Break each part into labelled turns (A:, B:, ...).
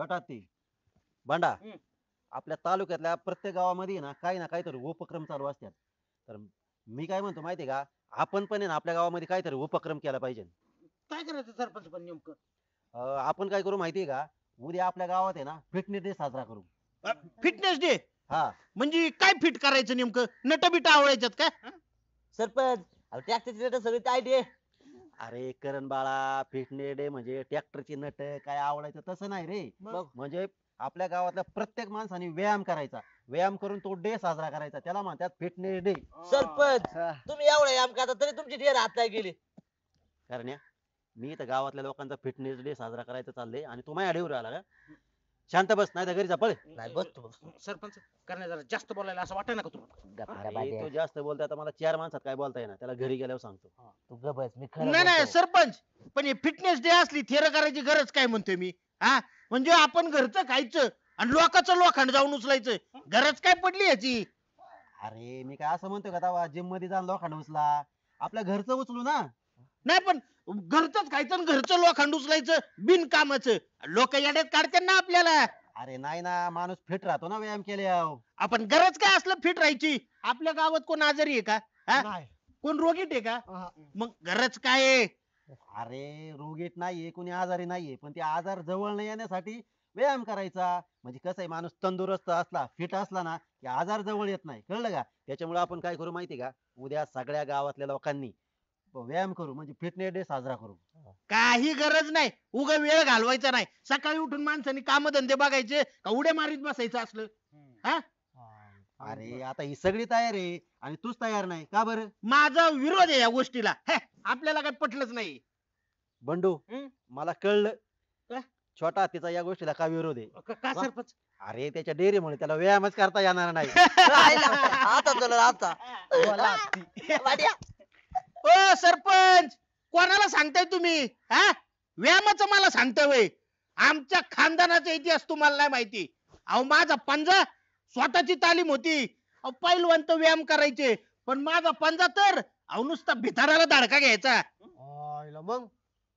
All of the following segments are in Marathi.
A: छोटा हत्ती भांडा
B: हम्म.
A: आपल्या तालुक्यातल्या प्रत्येक गावामध्ये ना काही ना काहीतरी उपक्रम चालू असतात. तर मी काय म्हणतो माहितीये का, आपण पण आहे ना आपल्या गावामध्ये काहीतरी उपक्रम केला पाहिजे.
B: काय करायचं सरपंच पण नेमकं?
A: आपण काय करू माहितीये का, उद्या आपल्या गावात आहे ना फिटनेस डे साजरा करू.
B: फिटनेस डे
A: हा.
B: म्हणजे काय फिट करायचं नेमकं? नट बिट आवडायच्यात का?
C: सरपंच ट्रॅक्टरची रेट सगळी टाईट आहे.
A: अरे करण बाळा, फिटनेस डे म्हणजे ट्रॅक्टरची नट काय आवडायचं तसं नाही रे.
C: मग?
A: म्हणजे आपल्या गावातल्या प्रत्येक माणसाने व्यायाम करायचा, व्यायाम करून तो डे साजरा करायचा, त्याला म्हणतात फिटनेस डे.
C: सरपंच तुम्ही एवढा याम करता तरी तुमची ढेर हात नाही गेली.
A: कारण मी तर गावातल्या लोकांचा फिटनेस डे साजरा करायचं चाललंय आणि तू माझ्या अडीवर आला का? शांत बस, नाही तर घरी जा पळ.
C: नाही बसतो.
B: सरपंच करण्या जरा जास्त बोलायला असं वाटत ना का तुम्हाला?
A: अरे तो जास्त बोलतोय, आता मला 4 माणसात काय बोलता येणार, त्याला घरी गेल्यावर सांगतो.
C: तू ग बस मी खरं
B: नाही नाही
C: बोलतो.
B: सरपंच, पण हे फिटनेस डे असली थेर करायची गरज काय म्हणतोय मी? हा म्हणजे आपण घरचं खायचं आणि लोकांचं लोखंड जाऊन उचलायचं, गरज काय पडली याची?
A: अरे मी काय असं म्हणतोय का, तवा जिम मध्ये जाऊन लोखंड उचला, आपल्या घरचं उचलू ना.
B: नाही पण घरचंच खायचं आणि घरचं लोखंड उचलायचं बिनकामाचं, लोक येड्यात काढतात ना आपल्याला.
A: अरे नाही ना, माणूस फिट राहतो ना व्यायाम केल्यावर.
B: आपण गरज काय असलं फिट राहायची? आपल्या गावात कोण आजारी आहे का? हा?
C: नाही.
B: कोण रोगीट आहे का? मग गरज काय आहे?
A: अरे रोगीट नाहीये, कोणी आजारी नाहीये, पण ते आजार जवळ न येण्यासाठी व्यायाम करायचा. म्हणजे कसं आहे, माणूस तंदुरुस्त असला, फिट असला ना, की आजार जवळ येत नाही, कळलं का? त्याच्यामुळे आपण काय करू माहिती का, उद्या सगळ्या गावातल्या लोकांनी व्यायाम करू, म्हणजे फिटनेस डे साजरा करू.
B: काही गरज नाही, उगा वेळ घालवायचा नाही. सकाळी उठून माणसांनी कामधंदे बघायचे का उड्या मारीत बसायचं असलं? हा?
A: अरे आता ही सगळी तयार आहे आणि तूच तयार नाही का बरं?
B: माझा विरोध आहे या गोष्टीला. हे, आपल्याला काय पटलंच नाही.
A: बंडू,
B: हं?
A: मला कळलं
B: काय?
A: छोटा हत्तीचा या गोष्टीला का विरोध आहे.
B: का
A: वा.
B: सरपंच?
A: अरे त्याच्या डेअरीमुळे त्याला व्यायामच करता येणार नाही.
C: आता तुला आता वाड्या.
B: ओ सरपंच, कोणाला सांगताय तुम्ही? हा, व्यायामाचं मला सांगताय वय? आमच्या खानदानाचा इतिहास तुम्हाला नाही माहिती. अहो माझा पंजा स्वतःची तालीम होती. अहो पैलवान तर व्यायाम करायचे, पण माझा पंजा तर अहो नुसता भिताडाला धडका घ्यायचा.
C: मग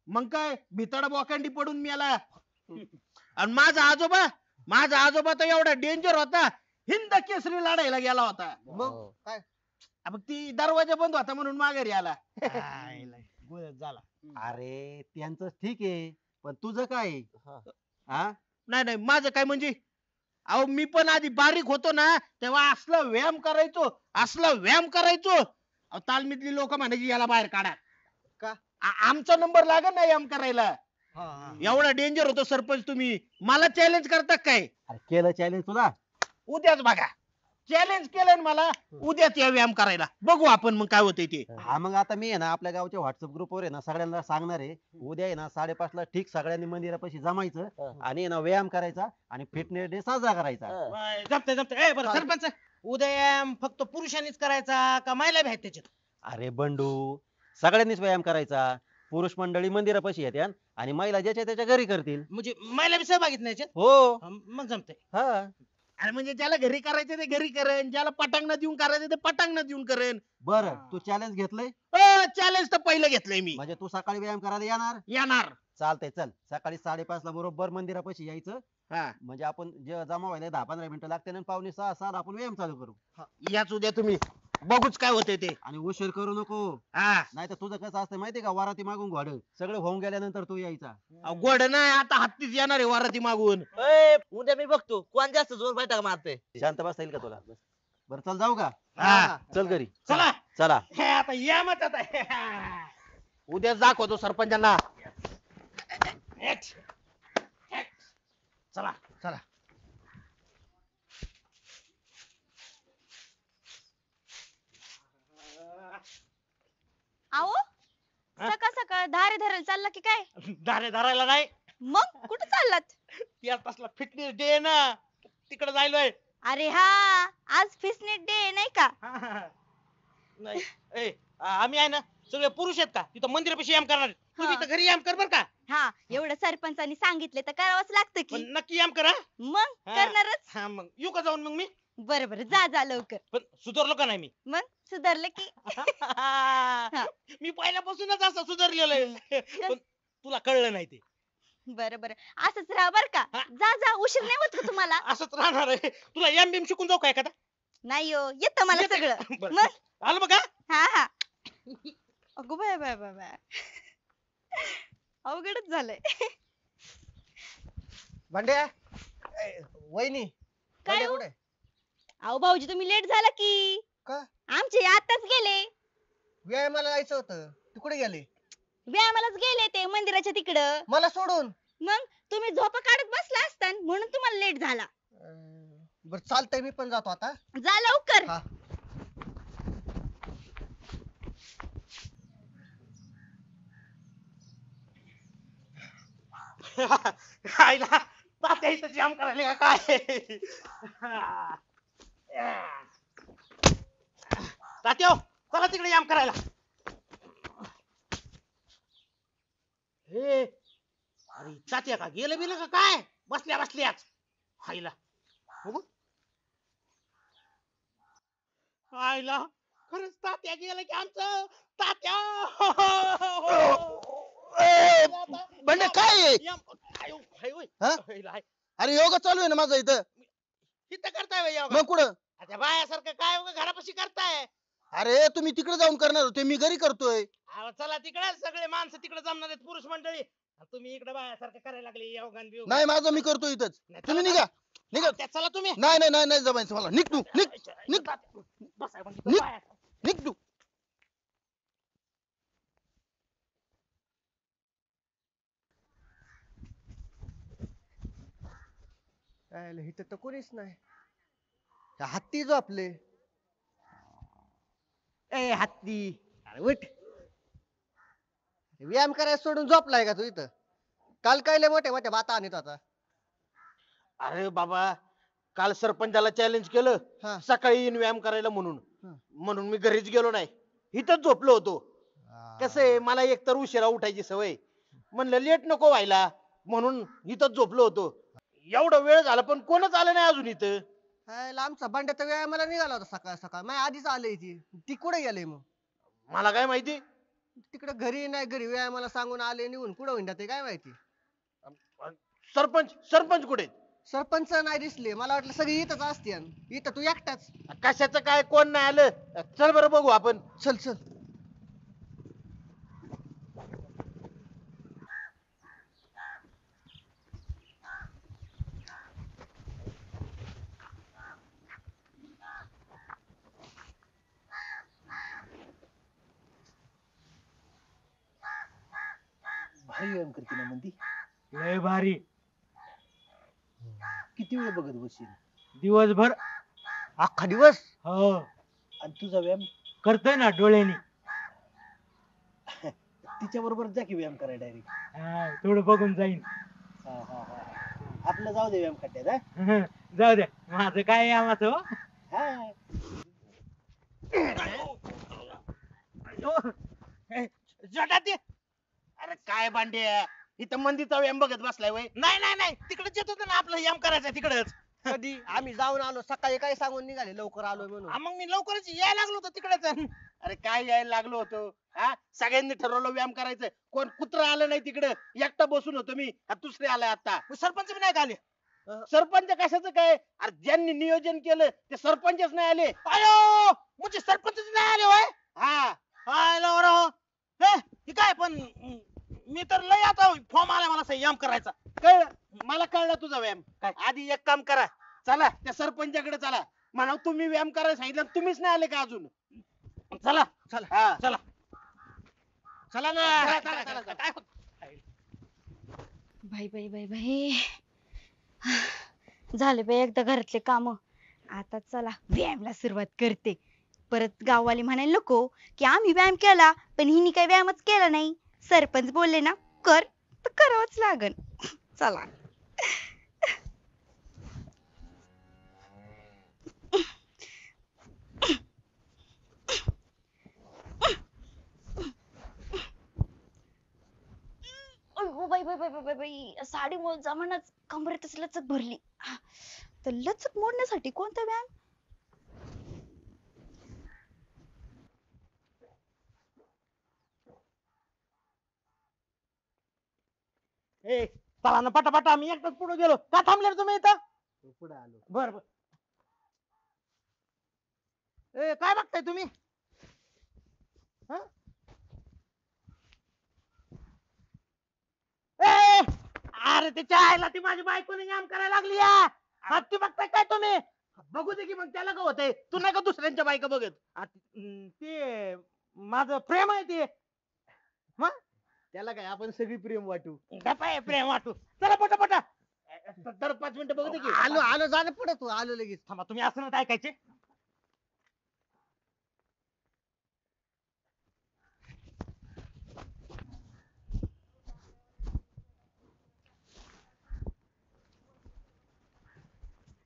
B: मग काय भिताडा बोकांडी पडून मेला. आणि माझा आजोबा तर एवढा डेंजर होता, हिंद केसरी लढायला गेला होता.
C: मग काय
B: मग ती दरवाजा बंद होता म्हणून माघारी आला.
C: झाला.
A: अरे त्यांचं ठीक आहे, पण तुझं काय आहे? हा.
B: नाही नाही माझं काय म्हणजे, अहो मी पण आधी बारीक होतो ना, तेव्हा असला व्यायाम करायचो. अहो तालमीतली लोक म्हणायची याला बाहेर काढा.
C: का?
B: आमचा नंबर लागत नाही व्यायाम करायला. एवढा डेंजर होतो सरपंच तुम्ही. मला चॅलेंज करता काय?
A: अरे केलं चॅलेंज तुला.
B: उद्याच बघा, चॅलेंज केलंय ना मला. उद्याच या व्यायाम करायला बघू आपण मग काय होतंय ते.
A: हा मग आता मी आहे ना आपल्या गावच्या व्हॉट्सअप ग्रुपवर आहे ना सगळ्यांना सांगणार आहे, उद्या आहे ना 5:30 ला ठीक सगळ्यांनी मंदिरापाशी जमायचं आणि आहे ना व्यायाम करायचा आणि फिटनेस डे साजरा करायचा.
B: जमतंय. बरं सरपंच, उद्या व्यायाम फक्त पुरुषांनीच करायचा का महिला बी आहेत त्याच्यात?
A: अरे बंडू, सगळ्यांनीच व्यायाम करायचा. पुरुष मंडळी मंदिरापाशी येत्या आणि महिला ज्याच्या त्याच्या घरी करतील.
B: म्हणजे महिला बी सहभागीत नाही याच्यात?
A: हो.
B: मग जमतंय.
A: हा.
B: अरे म्हणजे ज्याला घरी करायचं ते घरी करेन, ज्याला पटांगण देऊन करायचं ते पटांगण देऊन करेन.
A: बरं तू चॅलेंज घेतलंय
B: चॅलेंज तर पहिलं घेतलंय मी.
A: म्हणजे तू सकाळी व्यायाम करायला
B: येणार.
A: चालतंय, चल सकाळी 5:30 ला बरोबर मंदिरापाशी यायचं.
B: हा,
A: म्हणजे आपण जे जमा व्हायला 10-15 मिनिटं लागते आणि 5:45-6 आपण व्यायाम चालू करू.
B: याच उद्या तुम्ही बघूच काय होतंय ते.
A: आणि उशीर करू नको,
B: हा,
A: नाही तर तुझं कसं असतं माहितीये का, वराती मागून घोड सगळं होऊन गेल्यानंतर तू यायचा.
B: गोड नाही आता हत्तीच येणार आहे वाराती मागून.
C: उद्या मी बघतो कोण जास्त जोर बैठक मारते.
A: शांत बसता येईल का तुला? बरं चल जाऊ का?
B: हा,
A: चल घरी.
B: चला.
A: चला.
B: हे आता या मत आता. उद्या दाखवतो सरपंचांना. चला चला.
D: आओ सकाळ सकाळ धारे धरायला चालला की काय?
B: धारे धरायला नाही,
D: मग कुठे चाललात?
B: यात असला फिटनेस डे ना, तिकडे जायलोय.
D: अरे हा, आज फिटनेस डे नाही का?
B: नाही आम्ही आहे ना सगळे पुरुष आहेत का तिथं मंदिरापाशी व्यायाम करणार. तुम्ही तर घरी व्यायाम कर बर का.
D: हा, एवढं सरपंचानी सांगितले तर करावंच लागतं
B: पण
D: की.
B: नक्की व्यायाम करा.
D: मग
B: हा.
D: करणारच.
B: हा मग येऊ का जाऊन मग मी?
D: बरं बरं, जा जा लवकर.
B: पण सुधारलो का नाही मी?
D: मग सुधारलं की.
B: मी पहिल्यापासूनच असं सुधारलेलं आहे. पण तुला कळलं नाही ते.
D: बरं बरं असंच राहा बर का.
B: हा.
D: जा जा उशीर नाही होत का तुम्हाला?
B: असंच राहणार आहे. तुला एम बीम शिकून जाऊ का एखादा?
D: नाही हो येतं मला
B: येतं
D: सगळं.
B: का? बरं.
D: मग
B: आलं बघा.
D: हा हा. अगो बाय बाय बाय बाय. अवघडच झालंय.
C: भांड्या वहिनी
D: काय
C: भांड्या
D: हो?
C: कुठे
D: अहो भाऊजी तुम्ही लेट झाला की.
C: का
D: आमचे आताच गेले.
C: व्यायामाला जायचं होतं तू कुठे गेले
D: व्यायामालाच गेले ते मंदिराच्या तिकडं.
C: मला सोडून
D: मग तुम्ही झोपा काढत बसला असता म्हणून तुम्हाला लेट झाला.
C: बर चालतंय मी पण जातो आता
D: जा लवकर.
C: हा
B: आईला तात्या इथं जाम करायला का काय? तात्या चला तिकडे जाम करायला. हे अरे तात्या का गेलं बिलं का काय? बसल्या बसल्याच आईला बघू. आईला खरंच तात्या गेलं की आमचं तात्या.
E: बंडे काय आहे? हा?
B: इथं
E: अरे योगा चालू आहे ना माझा इथं.
B: करताय बा योगा?
E: मग कुठं?
B: आता बायासारखं काय उगा घरापाशी करताय?
E: अरे तुम्ही तिकडे जाऊन करणार होते, मी घरी करतोय.
B: अहो, चला तिकडे सगळे माणसं तिकडे जमणार आहेत पुरुष मंडळी आणि तुम्ही इकडे बायासारखं करायला लागले योगा न बियोगा.
E: नाही माझं मी करतो इथंच.
B: नाही,
E: तुम्ही
B: चला,
E: निघा निघा.
B: त्या चला तुम्ही
E: नाही नाही नाही नाही जमायचं मला. निघ तू निघ निघ
B: बसाय पण तिथं
E: निघ.
B: बाया.
E: निघ तू.
C: इथं तर कोणीच नाही त्या हत्ती झोपले ए हत्ती अरे उठ व्यायाम करायला सोडून झोपलाय का तू इथं काल काय लय मोठ्या मोठ्या बाता आणत होता
B: अरे बाबा काल सरपंचाला चॅलेंज केलं
C: हा.
B: सकाळी येऊन व्यायाम करायला म्हणून
C: हा.
B: म्हणून मी घरीच गेलो नाही इथंच झोपलो होतो. कसं आहे मला एकतर उशिरा उठायची सवय म्हणलं लेट नको व्हायला म्हणून इथंच झोपलो होतो. एवढा वेळ झाला पण कोणच आलं नाही अजून इथं.
C: आमचा बंड्या तर व्यायामाला निघाला होता सकाळ सकाळ माझ्या आधीच आलंय ती कुठे गेले मग
B: मला काय माहिती.
C: तिकडे घरी नाही घरी व्यायामाला सांगून आले निघून कुठं होईन ते काय माहिती
B: सरपंच सरपंच कुठे आहेत?
C: सरपंच नाही दिसले मला वाटलं सगळी इथंच असते इथं तू एकटाच
B: कशाचं काय कोण नाही आलं चल बरं बघू आपण.
C: चल चल
A: भारी व्यायाम करते ना म्हणती.
F: लय भारी.
A: किती वेळ बघत बसशील
F: दिवसभर.
C: अख्खा दिवस
F: हो
A: आणि तुझा व्यायाम
F: करतोय ना डोळ्यानी.
A: तिच्या बरोबर जा की व्यायाम करायला डायरेक्ट.
F: थोडं बघून जाईन.
A: आपलं जाऊ दे व्यायाम खड्ड्यात. हा?
F: जाऊ द्या माझं काय यामाचं हो.
A: हा.
B: जटात ये. अरे काय भांडे इथं मंदीचा व्यायाम बघत बसलाय वय. नाही नाही नाही तिकडेच येत होतं ना आपलं व्यायाम करायचा तिकडच.
C: कधी आम्ही जाऊन आलो सकाळी काय सांगून निघाले लवकर आलोय म्हणून
B: मग मी लवकरच यायला लागलो होतो तिकडेच. अरे काय यायला लागलो होतो हा सगळ्यांनी ठरवलं व्यायाम करायचं कोण कुत्र आलं नाही तिकडे एकटा बसून होतो मी दुसरे आलाय आता सरपंच बी नाही का आले. सरपंच कशाचं काय अरे ज्यांनी नियोजन केलं ते सरपंचच नाही आले. अयो म्हणजे सरपंचच नाही आले होय. हा हे काय पण मी तर लय आता फॉर्म आला मला व्यायाम करायचा. कळलं मला कळलं तुझा व्यायाम काय. आधी एक काम करा चला त्या सरपंचाकडे चला म्हणा तुम्ही व्यायाम करायला सांगितलं तुम्हीच नाही आले का अजून. चला चला हा चला चला ना चला, चला, चला. काय होत
D: बाई बाई बाई बाई. झाले बाई एकदा घरातले काम. आता चला व्यायामला सुरुवात करते. परत गाववाली म्हणायला नको की आम्ही व्यायाम केला पण हिने काही व्यायामच केला नाही. सरपंच बोलले ना कर तर करावंच लागन. चला अगो बाई बाई बाई बाई बाई बाई साडीमुळे जमानाच कमरेतच लचक भरली. तर लचक मोडण्यासाठी कोणता व्यायाम.
B: ए चला ना पटापटा मी एकटाच पुढे गेलो का थांबले रे तुम्ही इथं
A: पुढे आलो.
B: बर बर ए काय बघताय तुम्ही हं? ए अरे त्याच्या आईला ती माझी बायकोने काम करायला लागली या हत्ती बघताय काय तुम्ही बघू दे की मग त्याला का होतंय तू नाही का दुसऱ्यांच्या बायका बघत ते माझं प्रेम आहे ते मग
C: त्याला काय आपण सगळी प्रेम वाटू.
B: गप्पा प्रेम वाटू चला पटापटा दर 5 मिनिटं बघू दे की
C: आलो आलो जाणं पुढे तू आलो लगेच.
B: थांबा तुम्ही असं नाही ऐकायचे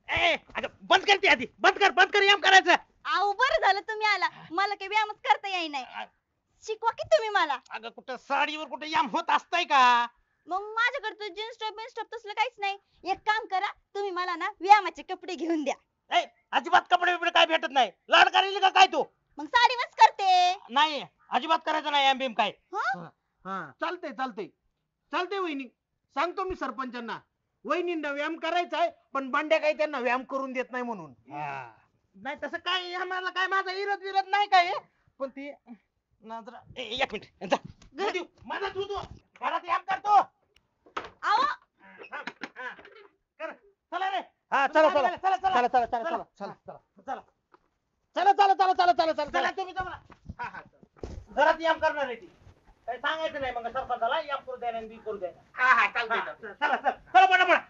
B: अगं बंद करते आधी बंद कर याम करायचं
D: अहो बरं झालं तुम्ही आला मला काही व्यायामच करता येई नाही शिकवा की तुम्ही मला.
B: अगं कुठं साडीवर कुठं याम होत असतंय का
D: मग माझ्याकडे जीन्स टॉप बिन्स टॉप तसलं काहीच नाही. एक काम करा तुम्ही मला ना व्यायामाचे कपडे घेऊन द्या.
B: ए अजिबात कपडे बिपडे काय भेटत नाही लाड करायची का काय तू
D: मग साडीवरच करते.
B: नाही अजिबात करायचं नाही एम बीम काय
D: हं?
B: हा चालतंय वहिनी सांगतो मी सरपंचांना वहिनींना व्यायाम करायचा आहे पण बंड्या काही त्यांना व्यायाम करून देत नाही म्हणून नाही तसं काय आम्हाला काय माझा विरोध नाही काय पण ती एक मिनिट जा.
D: ग-
B: देऊ. माझा तू घरात व्यायाम करतो
D: अहो
B: चला रे हा चला तुम्ही जमला घरात व्यायाम करणार आहे ती काही सांगायचं नाही मग सरपंचाला व्यायाम करू द्या नाही करू द्या हा चालतंय चला पटापट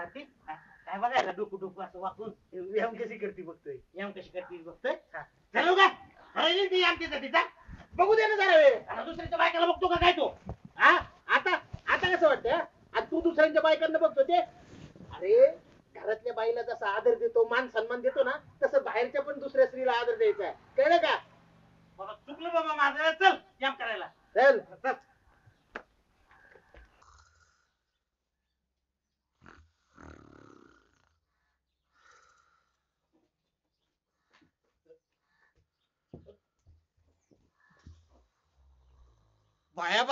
B: काय बघायला डुकू असं वाकून व्यायाम कशी करते बघतोय चलो का अरे ती आमच्यासाठी जा बघू दे ना जरा वेळ आता दुसऱ्याच्या बायकाला बघतो का काय तो हा आता कसं वाटतं आता तू दुसऱ्यांच्या बायकांना बघतो ते अरे घरातल्या बाईला जसा आदर देतो मान सन्मान देतो ना तसं बाहेरच्या पण दुसऱ्या स्त्रीला आदर द्यायचा आहे कळलं का बाबा चुकलं बाबा माझं चल व्यायाम करायला चल बाया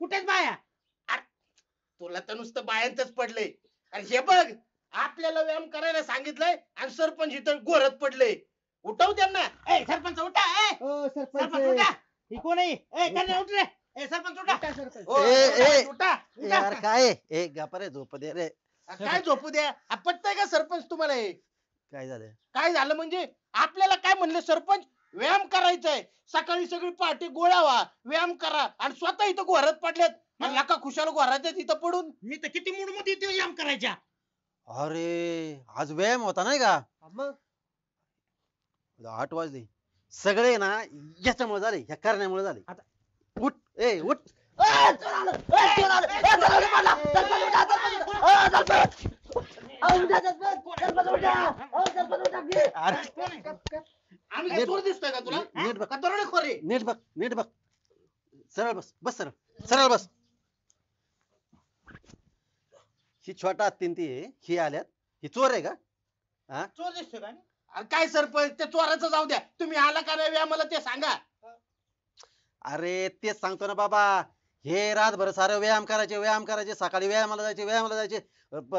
B: कुठेच बाया अरे, तुला तर नुसतं बायांचंच पडलंय आणि हे बघ आपल्याला व्यायाम करायला सांगितलंय आणि सरपंच इथं घोरत पडले उठव त्यांना ए सरपंच उठा सरपंच उठा ही कोण आहे करण्या उठ रे सरपंच उठा
A: ए,
B: उठा
A: यार काय ए गप्प रे झोप दे रे.
B: काय झोपू द्या पटतंय का सरपंच तुम्हाला हे
A: काय झालं?
B: काय झालं म्हणजे आपल्याला काय म्हणले सरपंच व्यायाम करायचाय सकाळी सगळी पहाटे गोळावा व्यायाम करा आणि स्वतः इथं घोरत पडल्यात आणि नका खुशाल घोरात इथं पडून मी तर किती मूड मध्ये इथे व्यायाम करायच्या
A: अरे आज व्यायाम होता नाही का?
C: मग
A: 8 वाजले सगळे ना याच्यामुळे झाले ह्या करण्यामुळे झाले.
B: आता-
A: उठ ए उठ अरे
B: आम्ही काय चोर दिसतोय का तुला
A: नीट बघ.
B: का दरोडेखोर आहे?
A: नीट बघ सरळ बस सरळ बस. ही छोटा हत्तीन ती आहे, ही आल्यात ही चोर आहे का? हा
B: चोर दिसतोय का अरे काय सरपंच त्या चोराचं जाऊ द्या तुम्ही आला का नाही व्यायामाला ते सांगा
A: अरे तेच सांगतो ना बाबा हे रातभर सारं व्यायाम करायचे सकाळी व्यायामाला जायचे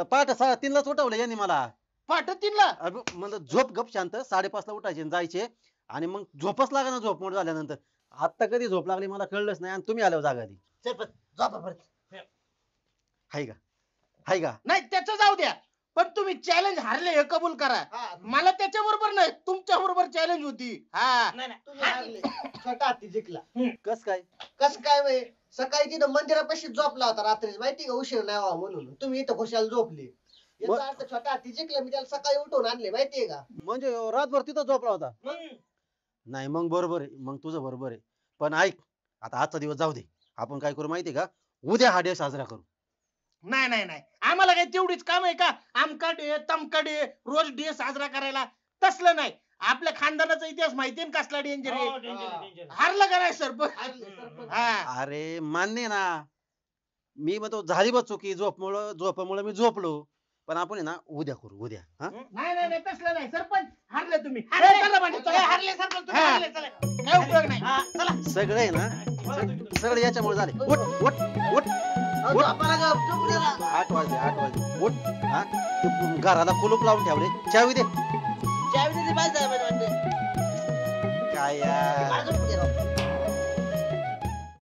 A: पहाटे 3:30 उठवलं यांनी मला.
B: पाठ तीनला
A: अरे म्हणलं झोप गप शांत 5:30 ला उठायचे आणि जायचे आणि मग झोपच लागा ना झोप मोड झाल्यानंतर आता कधी झोप लागली मला कळलंच नाही आणि तुम्ही आल्यावर जागा आली.
B: सरपंच झोपा परत.
A: हाय का
B: नाही त्याचं जाऊ द्या पण तुम्ही चॅलेंज हारले हे कबूल करा मला त्याच्या बरोबर नाही तुमच्या बरोबर चॅलेंज होती हा
C: तुम्ही हारले. छोटा हत्ती जिंकला.
A: कस काय?
C: कस काय बाई सकाळी तिथं मंदिरापाशी झोपला होता रात्री माहिती का उशीर नाही व्हावा म्हणून तुम्ही इथं खुशाल झोपली याचा अर्थ छोटा हत्ती जिंकला मी त्याला सकाळी उठवून आणले माहितीये का.
A: म्हणजे रातभर तिथं झोपला होता. नाही मग बरोबर आहे मग तुझं बरोबर आहे पण ऐक आता आजचा दिवस जाऊ दे आपण काय करू माहितीये का उद्या हा डे साजरा करू.
B: नाही आम्हाला काय तेवढीच काम आहे का आमका डे तमका डे रोज डे साजरा करायला तसलं नाही आपल्या खानदानाचा इतिहास माहितीये ना कसला डेंजर आहे हारलं का नाही सरपंच हा
A: अरे मान्य आहे ना मी म्हणतो झाली बा चुकी झोपमुळे मी झोपलो पण आपण आहे ना उद्या करू उद्या हा
B: नाही नाही नाही तसलं नाही सरपंच हारले तुम्ही चला भांडे, चला. हा. काय उपयोग नाही चला
A: सगळं आहे ना सगळं याच्यामुळे झाले उठ उठ उठ
C: अहो,
A: उठ.
C: झोपायला ग, झोपू दे ना.
A: 8 वाजले उठ हा ते घराला कुलूप लावून ठेवले चावी दे
C: चावी दिली पाहिजे